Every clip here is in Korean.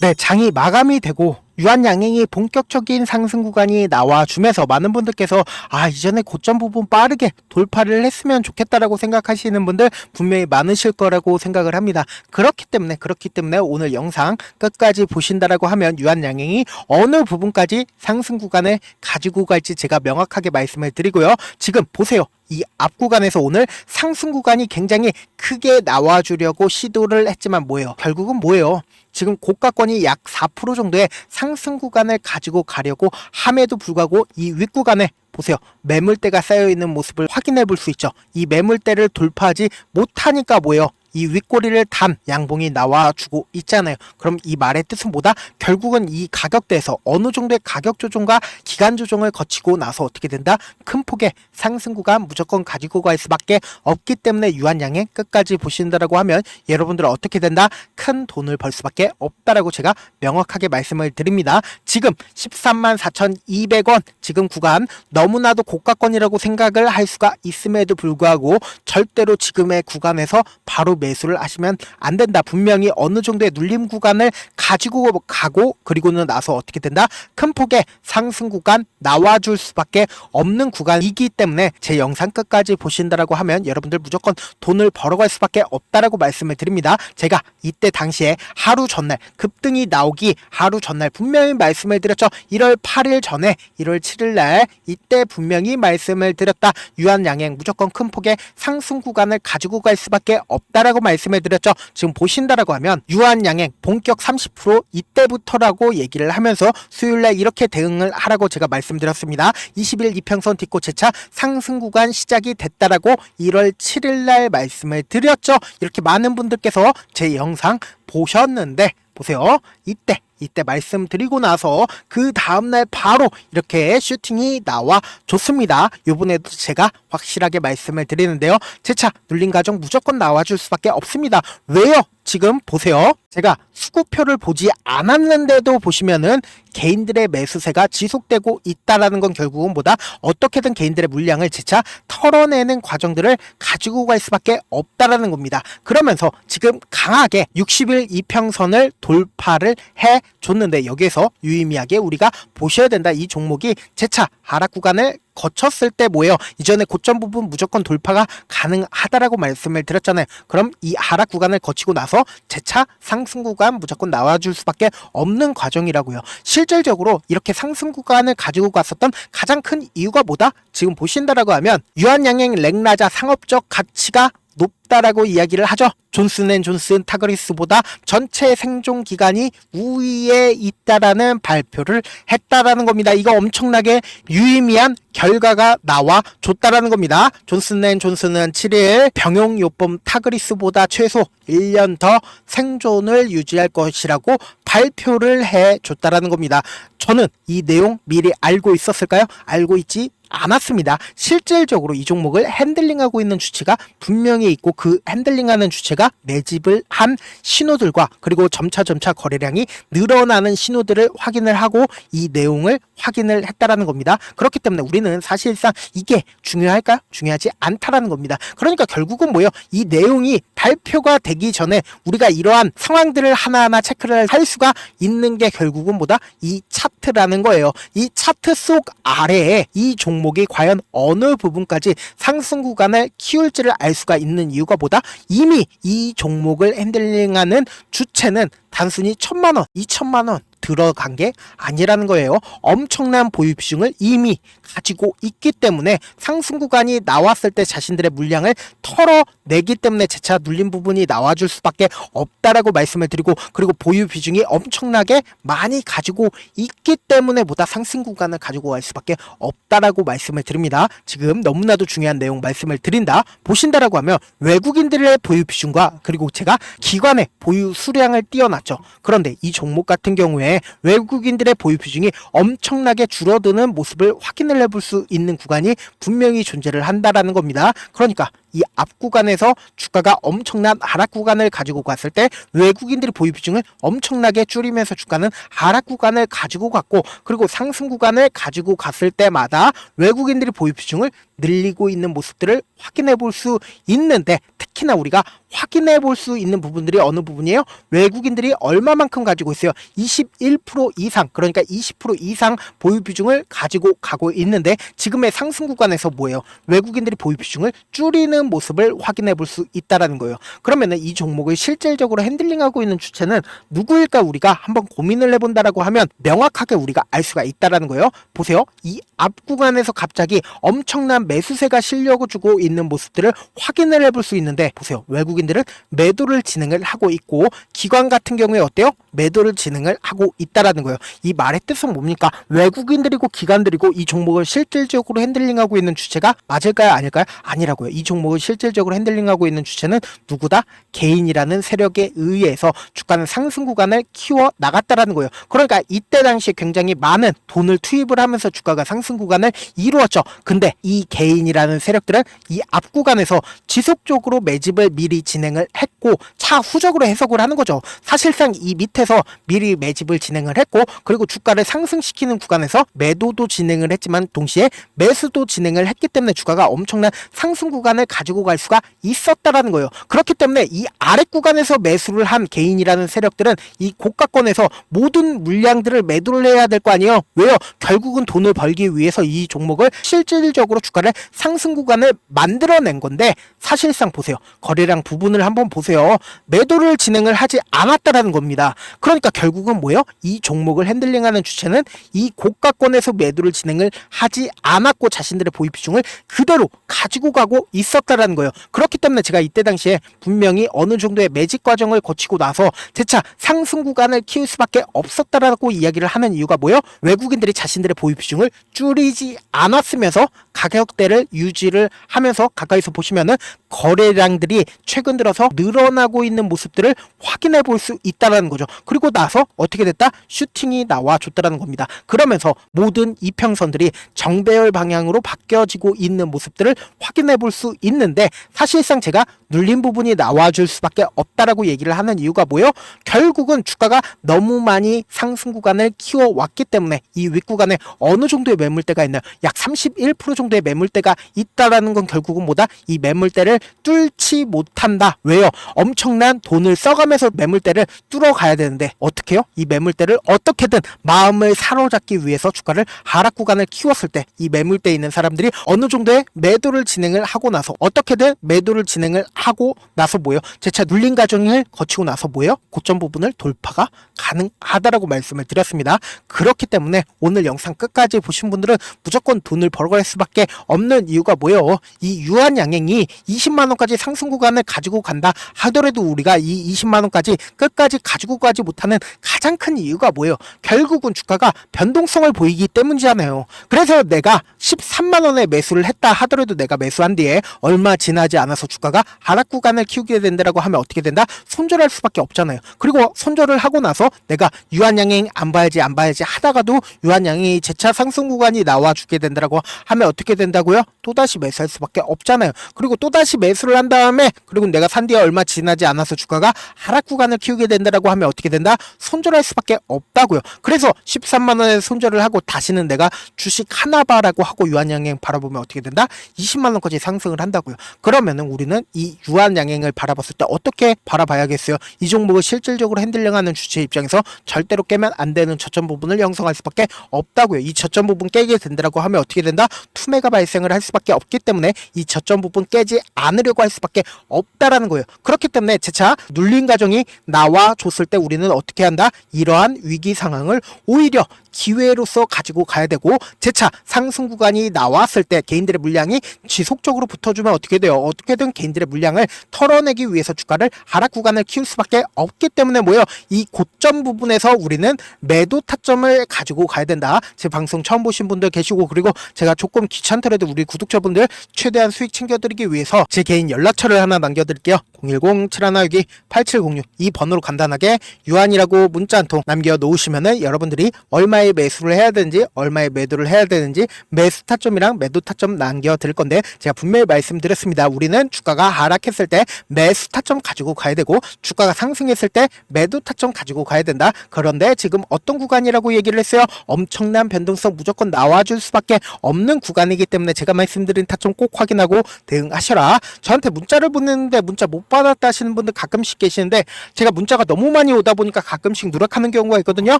네, 장이 마감이 되고 유한양행이 본격적인 상승 구간이 나와주면서 많은 분들께서 이전에 고점 부분 빠르게 돌파를 했으면 좋겠다라고 생각하시는 분들 분명히 많으실 거라고 생각을 합니다. 그렇기 때문에 오늘 영상 끝까지 보신다라고 하면 유한양행이 어느 부분까지 상승 구간을 가지고 갈지 제가 명확하게 말씀을 드리고요. 지금 보세요. 이 앞 구간에서 오늘 상승 구간이 굉장히 크게 나와주려고 시도를 했지만 뭐예요? 결국은 뭐예요? 지금 고가권이 약 4% 정도의 상승 구간을 가지고 가려고 함에도 불구하고 이 윗구간에 보세요. 매물대가 쌓여있는 모습을 확인해 볼 수 있죠. 이 매물대를 돌파하지 못하니까 뭐예요? 이 윗꼬리를 단 양봉이 나와주고 있잖아요. 그럼 이 말의 뜻은 뭐다? 결국은 이 가격대에서 어느 정도의 가격 조정과 기간 조정을 거치고 나서 어떻게 된다? 큰 폭의 상승 구간 무조건 가지고 갈 수밖에 없기 때문에 유한양행 끝까지 보신다라고 하면 여러분들은 어떻게 된다? 큰 돈을 벌 수밖에 없다라고 제가 명확하게 말씀을 드립니다. 지금 134,200원 지금 구간 너무나도 고가권이라고 생각을 할 수가 있음에도 불구하고 절대로 지금의 구간에서 바로 매수를 하시면 안 된다. 분명히 어느 정도의 눌림 구간을 가지고 가고 그리고는 나서 어떻게 된다? 큰 폭의 상승 구간 나와줄 수밖에 없는 구간이기 때문에 제 영상 끝까지 보신다라고 하면 여러분들 무조건 돈을 벌어갈 수밖에 없다라고 말씀을 드립니다. 제가 이때 당시에 하루 전날 급등이 나오기 하루 전날 분명히 말씀을 드렸죠. 1월 8일 전에 1월 7일 날 이때 분명히 말씀을 드렸다. 유한양행 무조건 큰 폭의 상승 구간을 가지고 갈 수밖에 없다라고 말씀을 드렸죠. 지금 보신다라고 하면 유한양행 본격 30% 이때부터라고 얘기를 하면서 수요일날 이렇게 대응을 하라고 제가 말씀드렸습니다. 20일 이평선 딛고 재차 상승 구간 시작이 됐다라고 1월 7일날 말씀을 드렸죠. 이렇게 많은 분들께서 제 영상 보셨는데 보세요. 이때 말씀드리고 나서 그 다음날 바로 이렇게 슈팅이 나와 줬습니다. 요번에도 제가 확실하게 말씀을 드리는데요. 재차 눌린 가정 무조건 나와줄 수밖에 없습니다. 왜요? 지금 보세요. 제가 수급표를 보지 않았는데도 보시면은 개인들의 매수세가 지속되고 있다라는 건 결국은 뭐다? 어떻게든 개인들의 물량을 재차 털어내는 과정들을 가지고 갈 수밖에 없다라는 겁니다. 그러면서 지금 강하게 60일 이평선을 돌파를 해 줬는데 여기에서 유의미하게 우리가 보셔야 된다. 이 종목이 재차 하락 구간을 거쳤을 때 뭐예요? 이전에 고점 부분 무조건 돌파가 가능하다라고 말씀을 드렸잖아요. 그럼 이 하락 구간을 거치고 나서 재차 상승 구간 무조건 나와줄 수밖에 없는 과정이라고요. 실질적으로 이렇게 상승 구간을 가지고 갔었던 가장 큰 이유가 뭐다? 지금 보신다라고 하면 유한양행 랭라자 상업적 가치가 높다라고 이야기를 하죠. 존슨앤존슨 타그리스보다 전체 생존 기간이 우위에 있다라는 발표를 했다라는 겁니다. 이거 엄청나게 유의미한 결과가 나와 줬다라는 겁니다. 존슨앤존슨은 7일 병용요법 타그리스보다 최소 1년 더 생존을 유지할 것이라고 발표를 해 줬다라는 겁니다. 저는 이 내용 미리 알고 있었을까요? 알고 있지 않았습니다. 실질적으로 이 종목을 핸들링하고 있는 주체가 분명히 있고 그 핸들링하는 주체가 매집을 한 신호들과 그리고 점차 거래량이 늘어나는 신호들을 확인을 하고 이 내용을 확인을 했다라는 겁니다. 그렇기 때문에 우리는 사실상 이게 중요할까요? 중요하지 않다라는 겁니다. 그러니까 결국은 뭐예요? 이 내용이 발표가 되기 전에 우리가 이러한 상황들을 하나하나 체크를 할 수가 있는 게 결국은 뭐다? 이 차트라는 거예요. 이 차트 속 아래에 이 종목이 과연 어느 부분까지 상승 구간을 키울지를 알 수가 있는 이유가 뭐다? 이미 이 종목을 핸들링하는 주체는 단순히 1,000만원, 2,000만원 들어간 게 아니라는 거예요. 엄청난 보유 비중을 이미 가지고 있기 때문에 상승 구간이 나왔을 때 자신들의 물량을 털어내기 때문에 재차 눌린 부분이 나와줄 수밖에 없다라고 말씀을 드리고 그리고 보유 비중이 엄청나게 많이 가지고 있기 때문에 보다 상승 구간을 가지고 갈 수밖에 없다라고 말씀을 드립니다. 지금 너무나도 중요한 내용 말씀을 드린다. 보신다라고 하면 외국인들의 보유 비중과 그리고 제가 기관의 보유 수량을 띄워놨죠. 그런데 이 종목 같은 경우에 외국인들의 보유 비중이 엄청나게 줄어드는 모습을 확인을 해볼 수 있는 구간이 분명히 존재를 한다라는 겁니다. 그러니까 이 앞 구간에서 주가가 엄청난 하락 구간을 가지고 갔을 때 외국인들이 보유 비중을 엄청나게 줄이면서 주가는 하락 구간을 가지고 갔고 그리고 상승 구간을 가지고 갔을 때마다 외국인들이 보유 비중을 늘리고 있는 모습들을 확인해 볼 수 있는데 특히나 우리가 확인해 볼 수 있는 부분들이 어느 부분이에요? 외국인들이 얼마만큼 가지고 있어요? 21% 이상, 그러니까 20% 이상 보유 비중을 가지고 가고 있는데 지금의 상승 구간에서 뭐예요? 외국인들이 보유 비중을 줄이는 모습을 확인해 볼 수 있다라는 거예요. 그러면은 이 종목을 실질적으로 핸들링하고 있는 주체는 누구일까 우리가 한번 고민을 해본다라고 하면 명확하게 우리가 알 수가 있다라는 거예요. 보세요. 이 앞 구간에서 갑자기 엄청난 매수세가 실려주고 있는 모습들을 확인을 해볼 수 있는데 보세요. 외국인들은 매도를 진행을 하고 있고 기관 같은 경우에 어때요? 매도를 진행을 하고 있다라는 거예요. 이 말의 뜻은 뭡니까? 외국인들이고 기관들이고 이 종목을 실질적으로 핸들링하고 있는 주체가 맞을까요? 아닐까요? 아니라고요. 이 종목을 실질적으로 핸들링하고 있는 주체는 누구다? 개인이라는 세력에 의해서 주가는 상승 구간을 키워 나갔다라는 거예요. 그러니까 이때 당시에 굉장히 많은 돈을 투입을 하면서 주가가 상승 구간을 이루었죠. 근데 이 개인이라는 세력들은 이 앞 구간에서 지속적으로 매집을 미리 진행을 했고 차후적으로 해석을 하는 거죠. 사실상 이 밑에서 미리 매집을 진행을 했고 그리고 주가를 상승시키는 구간에서 매도도 진행을 했지만 동시에 매수도 진행을 했기 때문에 주가가 엄청난 상승 구간을 가지고 갈 수가 있었다라는 거예요. 그렇기 때문에 이 아래 구간에서 매수를 한 개인이라는 세력들은 이 고가권에서 모든 물량들을 매도를 해야 될 거 아니에요. 왜요? 결국은 돈을 벌기 위해서 이 종목을 실질적으로 주가를 상승 구간을 만들어낸 건데 사실상 보세요. 거래량 부분을 한번 보세요. 매도를 진행을 하지 않았다라는 겁니다. 그러니까 결국은 뭐예요? 이 종목을 핸들링하는 주체는 이 고가권에서 매도를 진행을 하지 않았고 자신들의 보유 비중을 그대로 가지고 가고 있었다라는 거예요. 그렇기 때문에 제가 이때 당시에 분명히 어느 정도의 매집 과정을 거치고 나서 재차 상승 구간을 키울 수밖에 없었다라고 이야기를 하는 이유가 뭐예요? 외국인들이 자신들의 보유 비중을 줄이지 않았으면서 가격대를 유지를 하면서 가까이서 보시면은 거래량들이 최근 들어서 늘어나고 있는 모습들을 확인해 볼 수 있다라는 거죠. 그리고 나서 어떻게 됐다? 슈팅이 나와줬다라는 겁니다. 그러면서 모든 이평선들이 정배열 방향으로 바뀌어지고 있는 모습들을 확인해 볼 수 있는데 사실상 제가 눌린 부분이 나와줄 수밖에 없다라고 얘기를 하는 이유가 뭐예요? 결국은 주가가 너무 많이 상승 구간을 키워왔기 때문에 이 윗구간에 어느 정도의 매물대가 있나요? 약 31% 정도의 매물대가 있다라는 건 결국은 뭐다? 이 매물대를 뚫지 못한다. 왜요? 엄청난 돈을 써가면서 매물대를 뚫어가야 되는데 어떻게 해요? 이 매물대를 어떻게든 마음을 사로잡기 위해서 주가를 하락 구간을 키웠을 때 이 매물대에 있는 사람들이 어느 정도의 매도를 진행을 하고 나서 어떻게든 매도를 진행을 하고 나서 뭐예요? 재차 눌린 과정을 거치고 나서 뭐예요? 고점 부분을 돌파가 가능하다라고 말씀을 드렸습니다. 그렇기 때문에 오늘 영상 끝까지 보신 분들은 무조건 돈을 벌어갈 수밖에 없는 이유가 뭐예요? 이 유한양행이 20만원까지 상승 구간을 가지고 간다 하더라도 우리가 이 20만원까지 끝까지 가지고 가지 못하는 가장 큰 이유가 뭐예요? 결국은 주가가 변동성을 보이기 때문이잖아요. 그래서 내가 13만원에 매수를 했다 하더라도 내가 매수한 뒤에 얼마 지나지 않아서 주가가 하락 구간을 키우게 된다라고 하면 어떻게 된다? 손절할 수밖에 없잖아요. 그리고 손절을 하고 나서 내가 유한양행 안 봐야지 하다가도 유한양행이 재차 상승 구간이 나와주게 된다라고 하면 어떻게 된다고요? 또다시 매수할 수밖에 없잖아요. 그리고 또다시 매수를 한 다음에 그리고 내가 산 뒤에 얼마 지나지 않아서 주가가 하락 구간을 키우게 된다라고 하면 어떻게 된다? 손절할 수밖에 없다고요. 그래서 13만원에 손절을 하고 다시는 내가 주식 하나 봐라고 하고 유한양행 바라보면 어떻게 된다? 20만원까지 상승을 한다고요. 그러면은 우리는 이 유한양행을 바라봤을 때 어떻게 바라봐야겠어요? 이 종목을 실질적으로 핸들링하는 주체 입장에서 절대로 깨면 안 되는 저점 부분을 형성할 수밖에 없다고요. 이 저점 부분 깨게 된다라고 하면 어떻게 된다? 투매가 발생을 할 수밖에 없기 때문에 이 저점 부분 깨지 않으려고 할 수밖에 없다라는 거예요. 그렇기 때문에 재차 눌린 과정이 나와줬을 때 우리는 어떻게 한다? 이러한 위기 상황을 오히려 기회로서 가지고 가야 되고 재차 상승 구간이 나왔을 때 개인들의 물량이 지속적으로 붙어주면 어떻게 돼요? 어떻게든 개인들의 물량을 털어내기 위해서 주가를 하락 구간을 키울 수밖에 없기 때문에 뭐예요? 이 고점 부분에서 우리는 매도 타점을 가지고 가야 된다. 제 방송 처음 보신 분들 계시고 그리고 제가 조금 귀찮더라도 우리 구독자분들 최대한 수익 챙겨드리기 위해서 제 개인 연락처를 하나 남겨드릴게요. 010-7162-8706 이 번호로 간단하게 유한이라고 문자 한 통 남겨놓으시면은 여러분들이 얼마에 얼마의 매수를 해야 되는지, 얼마의 매도를 해야 되는지 매수 타점이랑 매도 타점 남겨드릴 건데, 제가 분명히 말씀드렸습니다. 우리는 주가가 하락했을 때 매수 타점 가지고 가야 되고, 주가가 상승했을 때 매도 타점 가지고 가야 된다. 그런데 지금 어떤 구간이라고 얘기를 했어요? 엄청난 변동성 무조건 나와줄 수밖에 없는 구간이기 때문에 제가 말씀드린 타점 꼭 확인하고 대응하셔라. 저한테 문자를 보냈는데 문자 못 받았다 하시는 분들 가끔씩 계시는데, 제가 문자가 너무 많이 오다 보니까 가끔씩 누락하는 경우가 있거든요.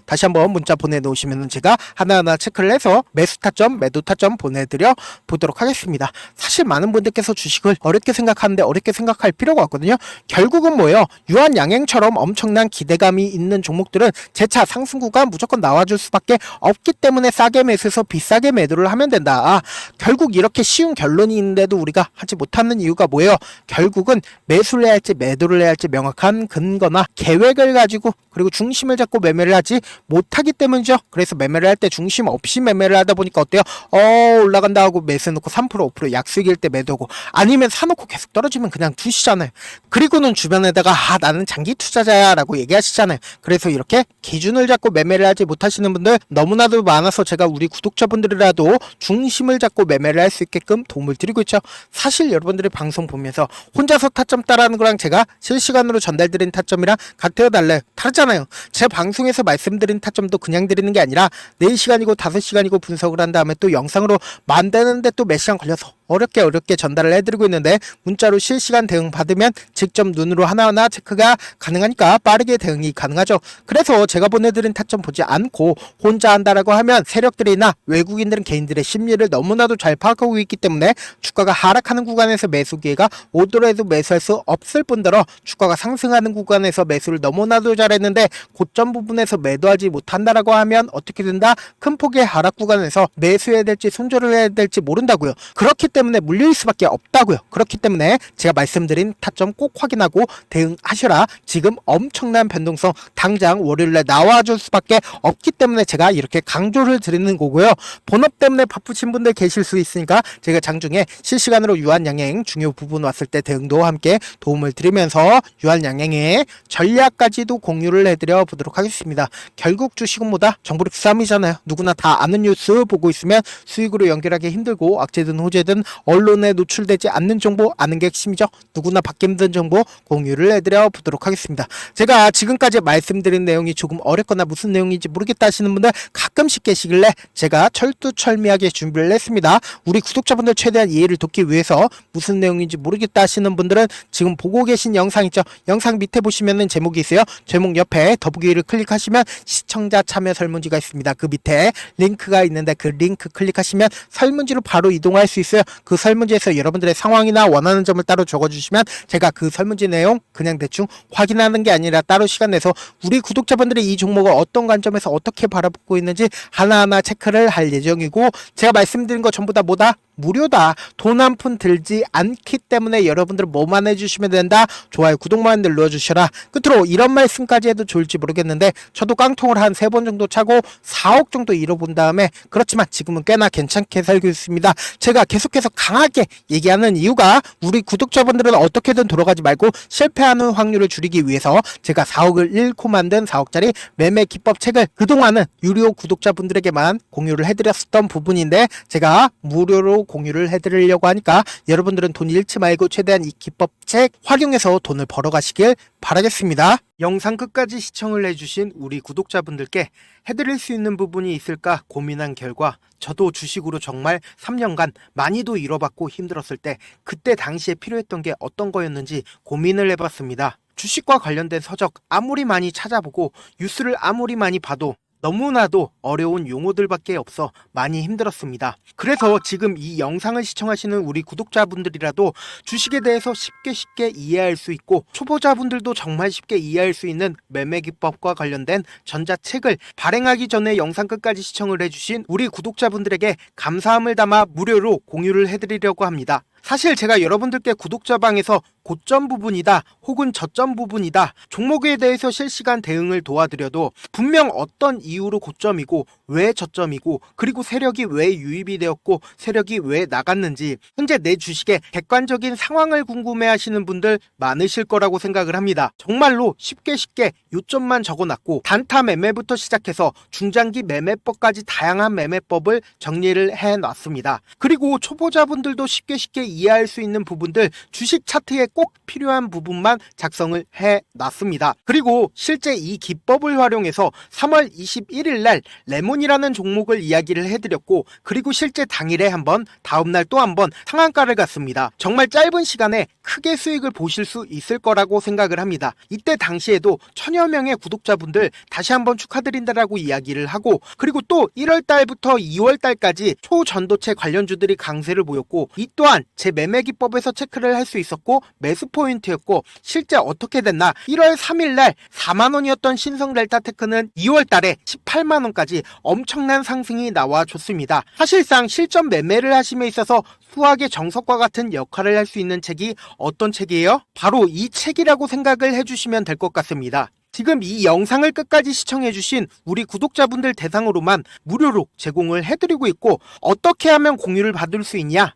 다시 한번 문자 보내놓으시면 제가 하나하나 체크를 해서 매수 타점, 매도 타점 보내드려 보도록 하겠습니다. 사실 많은 분들께서 주식을 어렵게 생각하는데 어렵게 생각할 필요가 없거든요. 결국은 뭐예요? 유한양행처럼 엄청난 기대감이 있는 종목들은 재차 상승 구간 무조건 나와줄 수밖에 없기 때문에 싸게 매수해서 비싸게 매도를 하면 된다. 결국 이렇게 쉬운 결론이 있는데도 우리가 하지 못하는 이유가 뭐예요? 결국은 매수를 해야 할지 매도를 해야 할지 명확한 근거나 계획을 가지고, 그리고 중심을 잡고 매매를 하지 못하기 때문이죠. 그래서 매매를 할 때 중심 없이 매매를 하다 보니까 어때요? 올라간다 하고 매수해놓고 3% 5% 약수익일 때 매도고, 아니면 사놓고 계속 떨어지면 그냥 두시잖아요. 그리고는 주변에다가 나는 장기 투자자야 라고 얘기하시잖아요. 그래서 이렇게 기준을 잡고 매매를 하지 못하시는 분들 너무나도 많아서 제가 우리 구독자분들이라도 중심을 잡고 매매를 할 수 있게끔 도움을 드리고 있죠. 사실 여러분들이 방송 보면서 혼자서 타점 따라하는 거랑 제가 실시간으로 전달드린 타점이랑 같아요, 달라요? 다르잖아요. 제 방송에서 말씀드린 타점도 그냥 드리는 게 아니라 4시간이고 5시간이고 분석을 한 다음에 또 영상으로 만드는데 또 몇 시간 걸려서 어렵게 전달을 해드리고 있는데, 문자로 실시간 대응 받으면 직접 눈으로 하나하나 체크가 가능하니까 빠르게 대응이 가능하죠. 그래서 제가 보내드린 타점 보지 않고 혼자 한다라고 하면 세력들이나 외국인들은 개인들의 심리를 너무나도 잘 파악하고 있기 때문에 주가가 하락하는 구간에서 매수 기회가 오더라도 매수할 수 없을 뿐더러, 주가가 상승하는 구간에서 매수를 너무나도 잘했는데 고점 부분에서 매도하지 못한다라고 하면 어떻게 된다? 큰 폭의 하락 구간에서 매수해야 될지 손절을 해야 될지 모른다고요. 그렇기 때문에 물릴 수밖에 없다고요. 그렇기 때문에 제가 말씀드린 타점 꼭 확인하고 대응하셔라. 지금 엄청난 변동성 당장 월요일에 나와줄 수밖에 없기 때문에 제가 이렇게 강조를 드리는 거고요. 본업 때문에 바쁘신 분들 계실 수 있으니까 제가 장중에 실시간으로 유한양행 중요 부분 왔을 때 대응도 함께 도움을 드리면서 유한양행의 전략까지도 공유를 해드려 보도록 하겠습니다. 결국 주식은 뭐다? 정보력 싸움이잖아요. 누구나 다 아는 뉴스 보고 있으면 수익으로 연결하기 힘들고, 악재든 호재든 언론에 노출되지 않는 정보 아는 게 핵심이죠. 누구나 받기 힘든 정보 공유를 해드려 보도록 하겠습니다. 제가 지금까지 말씀드린 내용이 조금 어렵거나 무슨 내용인지 모르겠다 하시는 분들 가끔씩 계시길래 제가 철두철미하게 준비를 했습니다. 우리 구독자분들 최대한 이해를 돕기 위해서 무슨 내용인지 모르겠다 하시는 분들은 지금 보고 계신 영상 있죠? 영상 밑에 보시면은 제목이 있어요. 제목 옆에 더보기를 클릭하시면 시청자 참여 설문지가 있습니다. 그 밑에 링크가 있는데 그 링크 클릭하시면 설문지로 바로 이동할 수 있어요. 그 설문지에서 여러분들의 상황이나 원하는 점을 따로 적어주시면 제가 그 설문지 내용 그냥 대충 확인하는 게 아니라 따로 시간 내서 우리 구독자분들이 이 종목을 어떤 관점에서 어떻게 바라보고 있는지 하나하나 체크를 할 예정이고, 제가 말씀드린 거 전부 다 뭐다? 무료다. 돈 한 푼 들지 않기 때문에 여러분들 뭐만 해주시면 된다. 좋아요, 구독만 눌러주셔라. 끝으로 이런 말씀까지 해도 좋을지 모르겠는데, 저도 깡통을 한 3번 정도 차고 4억 정도 잃어본 다음에, 그렇지만 지금은 꽤나 괜찮게 살고 있습니다. 제가 계속해서 강하게 얘기하는 이유가 우리 구독자분들은 어떻게든 돌아가지 말고 실패하는 확률을 줄이기 위해서 제가 4억을 잃고 만든 4억짜리 매매 기법 책을 그동안은 유료 구독자분들에게만 공유를 해드렸었던 부분인데, 제가 무료로 공유를 해드리려고 하니까 여러분들은 돈 잃지 말고 최대한 이 기법책 활용해서 돈을 벌어가시길 바라겠습니다. 영상 끝까지 시청을 해주신 우리 구독자분들께 해드릴 수 있는 부분이 있을까 고민한 결과, 저도 주식으로 정말 3년간 많이도 잃어봤고 힘들었을 때 그때 당시에 필요했던 게 어떤 거였는지 고민을 해봤습니다. 주식과 관련된 서적 아무리 많이 찾아보고 뉴스를 아무리 많이 봐도 너무나도 어려운 용어들밖에 없어 많이 힘들었습니다. 그래서 지금 이 영상을 시청하시는 우리 구독자분들이라도 주식에 대해서 쉽게 이해할 수 있고, 초보자분들도 정말 쉽게 이해할 수 있는 매매 기법과 관련된 전자책을 발행하기 전에 영상 끝까지 시청을 해주신 우리 구독자분들에게 감사함을 담아 무료로 공유를 해드리려고 합니다. 사실 제가 여러분들께 구독자방에서 고점 부분이다 혹은 저점 부분이다 종목에 대해서 실시간 대응을 도와드려도 분명 어떤 이유로 고점이고 왜 저점이고 그리고 세력이 왜 유입이 되었고 세력이 왜 나갔는지 현재 내 주식의 객관적인 상황을 궁금해하시는 분들 많으실 거라고 생각을 합니다. 정말로 쉽게 요점만 적어놨고 단타 매매부터 시작해서 중장기 매매법까지 다양한 매매법을 정리를 해놨습니다. 그리고 초보자분들도 쉽게 이해할 수 있는 부분들 주식 차트에 꼭 필요한 부분만 작성을 해놨습니다. 그리고 실제 이 기법을 활용해서 3월 21일 날 레몬이라는 종목을 이야기를 해드렸고 그리고 실제 당일에 한번 다음날 또 한번 상한가를 갔습니다. 정말 짧은 시간에 크게 수익을 보실 수 있을 거라고 생각을 합니다. 이때 당시에도 1000여 명의 구독자분들 다시 한번 축하드린다라고 이야기를 하고 그리고 또 1월 달부터 2월 달까지 초전도체 관련주들이 강세를 보였고 이 또한 제 매매 기법에서 체크를 할 수 있었고 매수 포인트였고 실제 어떻게 됐나 1월 3일 날 4만원이었던 신성 델타테크는 2월 달에 18만원까지 엄청난 상승이 나와줬습니다. 사실상 실전 매매를 하심에 있어서 수학의 정석과 같은 역할을 할 수 있는 책이 어떤 책이에요? 바로 이 책이라고 생각을 해주시면 될 것 같습니다. 지금 이 영상을 끝까지 시청해주신 우리 구독자분들 대상으로만 무료로 제공을 해드리고 있고 어떻게 하면 공유를 받을 수 있냐?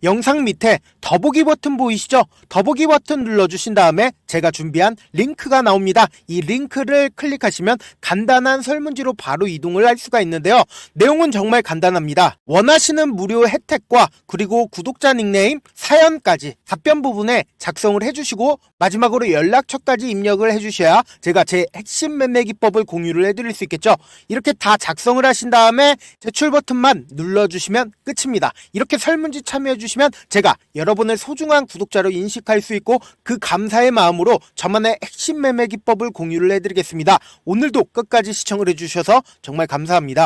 영상 밑에 더보기 버튼 보이시죠? 더보기 버튼 눌러주신 다음에 제가 준비한 링크가 나옵니다. 이 링크를 클릭하시면 간단한 설문지로 바로 이동을 할 수가 있는데요. 내용은 정말 간단합니다. 원하시는 무료 혜택과 그리고 구독자 닉네임, 사연까지 답변 부분에 작성을 해주시고 마지막으로 연락처까지 입력을 해주셔야 제가 제 핵심 매매 기법을 공유를 해드릴 수 있겠죠. 이렇게 다 작성을 하신 다음에 제출 버튼만 눌러주시면 끝입니다. 이렇게 설문지 참여해주시면 제가 여러분을 소중한 구독자로 인식할 수 있고 그 감사의 마음으로 저만의 핵심 매매 기법을 공유를 해드리겠습니다. 오늘도 끝까지 시청을 해주셔서 정말 감사합니다.